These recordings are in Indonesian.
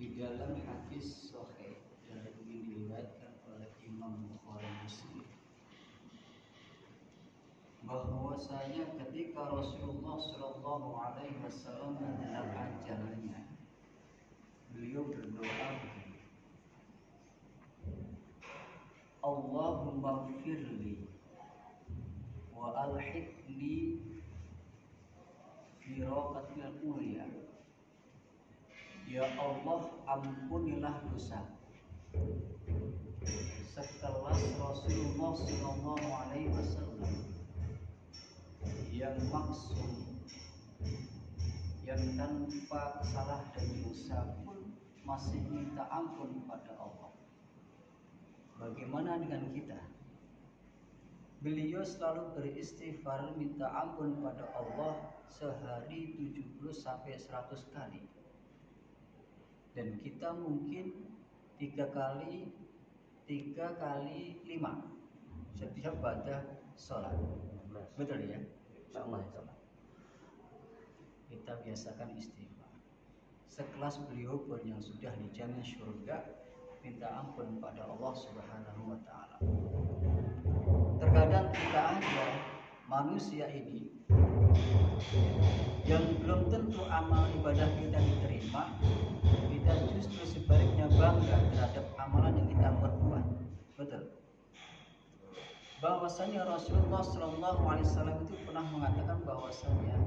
Di dalam hadis sahih yang diriwayatkan oleh Imam Bukhari Muslim, bahwasanya ketika Rasulullah Shallallahu Alaihi Wasallam menjelang ajalnya, beliau berdoa begini, Allahumma firli wa alhiqni fi raqatil ulia. Ya Allah, ampunilah dosa. Sekelas Rasulullah Shallallahu Alaihi Wasallam yang maksum, yang tanpa salah dan dosa pun masih minta ampun kepada Allah. Bagaimana dengan kita? Beliau selalu beristighfar minta ampun kepada Allah sehari 70 sampai 100 kali. Dan kita mungkin 3 kali 5 setiap pada sholat. Betul ya? Kita biasakan istighfar. Sekelas beliau pun yang sudah dijamin surga, minta ampun pada Allah Subhanahu wa Ta'ala. Terkadang kita ada manusia ini yang belum tentu amal ibadah kita diterima, kita justru sebaliknya bangga terhadap amalan yang kita perbuat. Betul. Bahwasanya Rasulullah Shallallahu Alaihi Wasallam itu pernah mengatakan bahwasanya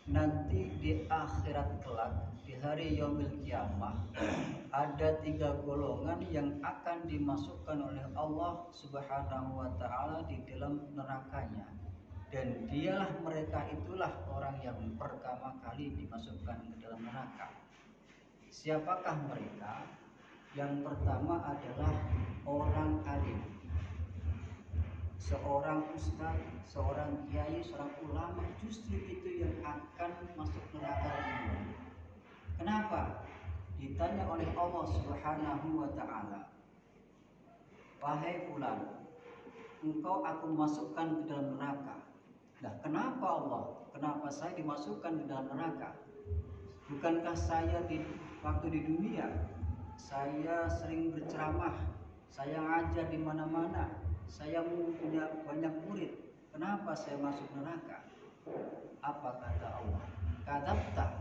nanti di akhirat kelak, di hari yaumil kiamah, ada 3 golongan yang akan dimasukkan oleh Allah Subhanahu wa Ta'ala di dalam nerakanya. Dan dialah mereka itulah orang yang pertama kali dimasukkan ke dalam neraka. Siapakah mereka? Yang pertama adalah orang alim, seorang ustaz, seorang kiai, seorang ulama, justru itu yang akan masuk neraka duluan. Kenapa? Ditanya oleh Allah Subhanahu wa Ta'ala, wahai fulan, engkau aku masukkan ke dalam neraka. Nah, kenapa Allah? Kenapa saya dimasukkan ke dalam neraka? Bukankah saya waktu di dunia saya sering berceramah, saya ngajar di mana-mana, saya punya banyak murid. Kenapa saya masuk neraka? Apa kata Allah? Kadzabta,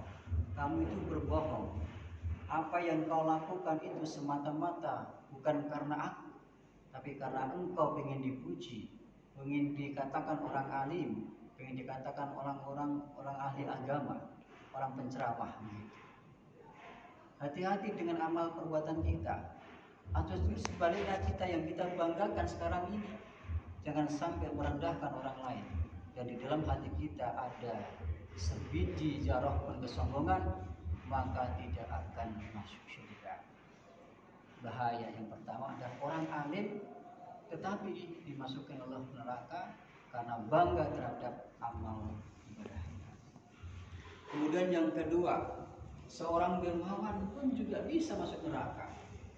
kamu itu berbohong. Apa yang kau lakukan itu semata-mata bukan karena aku, tapi karena engkau ingin dipuji, ingin dikatakan orang alim, ingin dikatakan orang ahli agama, orang penceramah. Hati-hati dengan amal perbuatan kita. Atau sebaliknya kita yang kita banggakan sekarang ini, jangan sampai merendahkan orang lain. Dan di dalam hati kita ada sebiji zarah pun kesombongan, maka tidak akan masuk surga. Bahaya yang pertama adalah orang alim tetapi dimasukkan oleh neraka karena bangga terhadap amal ibadahnya. Kemudian yang kedua, seorang dermawan pun juga bisa masuk neraka.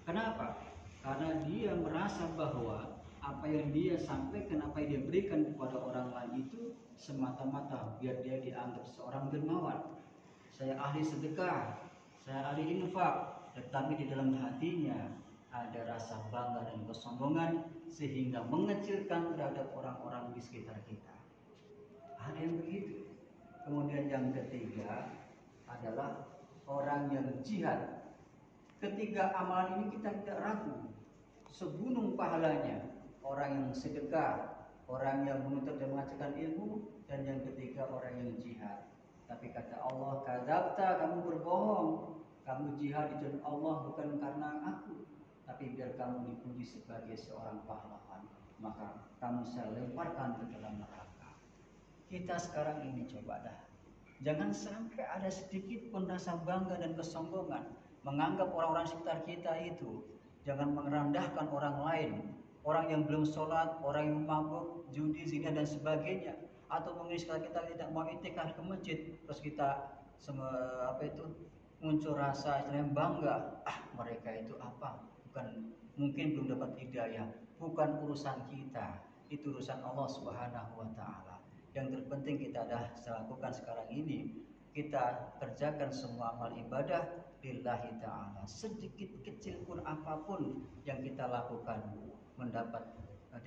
Kenapa? Karena dia merasa bahwa apa yang dia sampaikan, apa yang dia berikan kepada orang lain itu semata-mata biar dia dianggap seorang dermawan. Saya ahli sedekah, saya ahli infak, tetapi di dalam hatinya ada rasa bangga dan kesombongan sehingga mengecilkan terhadap orang-orang di sekitar kita. Ada yang begitu. Kemudian yang ketiga adalah orang yang jihad. Ketiga amalan ini kita tidak ragu, segunung pahalanya. Orang yang sedekah, orang yang menuntut dan mengajarkan ilmu, dan yang ketiga orang yang jihad. Tapi kata Allah, kadzabta, kamu berbohong. Kamu jihad di jalan Allah bukan karena aku, tapi biar kamu dipuji sebagai seorang pahlawan. Maka kamu saya lemparkan ke dalam neraka. Kita sekarang ini coba dah, jangan sampai ada sedikit pun rasa bangga dan kesombongan, menganggap orang-orang sekitar kita itu, jangan merendahkan orang lain, orang yang belum sholat, orang yang mabuk, judi, zina dan sebagainya. Atau mungkin sekarang kita tidak mau itikaf ke masjid, terus kita muncul rasa yang bangga, mereka itu apa? Bukan, mungkin belum dapat hidayah, bukan urusan kita, itu urusan Allah Subhanahu wa Ta'ala. Yang terpenting kita dah lakukan sekarang ini, kita kerjakan semua amal ibadah lillahi ta'ala, sedikit kecil pun apapun yang kita lakukan mendapat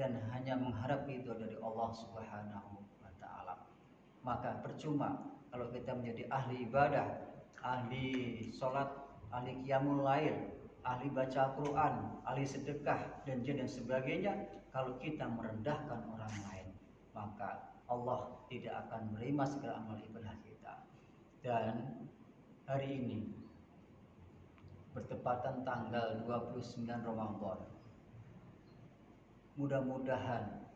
dan hanya mengharap itu dari Allah Subhanahu wa ta'ala. Maka percuma kalau kita menjadi ahli ibadah, ahli sholat, ahli qiyamul lail, ahli baca Al-Quran, ahli sedekah dan sebagainya, kalau kita merendahkan orang lain, maka Allah tidak akan menerima segala amal ibadah kita. Dan hari ini bertepatan tanggal 29 Ramadan, mudah-mudahan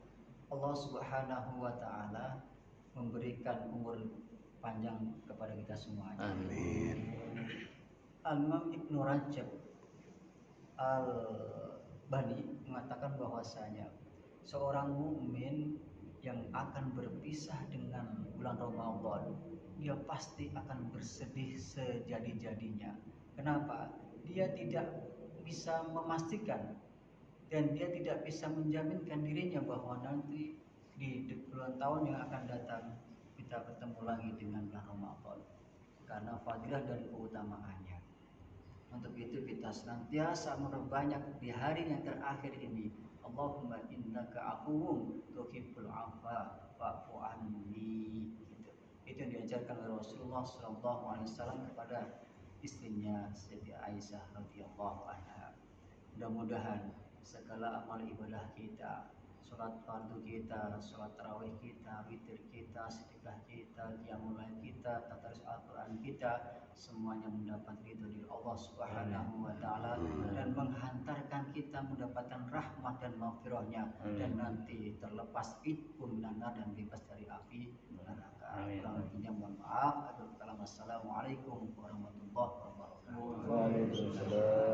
Allah Subhanahu wa ta'ala memberikan umur panjang kepada kita semuanya. Amin. Al-Imam Ibnu Rajab Al-Bani mengatakan bahwasanya seorang mukmin yang akan berpisah dengan bulan Ramadan, dia pasti akan bersedih sejadi-jadinya. Kenapa? Dia tidak bisa memastikan dan dia tidak bisa menjaminkan dirinya bahwa nanti di bulan tahun yang akan datang kita bertemu lagi dengan bulan Ramadan karena fadilah dan keutamaannya. Untuk itu kita senantiasa memperbanyak di hari yang terakhir ini, Allahumma innaka afuwun tuhibbul afwa fa'fu anni. Itu yang diajarkan oleh Rasulullah SAW kepada istrinya Siti Aisyah radhiyallahu anha. Mudah-mudahan segala amal ibadah kita, sholat fardu kita, sholat tarawih kita, witir kita, sedekah kita, qiyamul lail kita, tadarus Al-Quran kita, semuanya mendapat ridho dari Allah Subhanahu wa ta'ala dan menghantarkan kita mendapatkan rahmat dan maghfirahnya dan nanti terlepas itqun minan dan bebas dari api neraka. Kurang lebihnya mohon maaf. Assalamualaikum warahmatullahi wabarakatuh. Waalaikumsalam.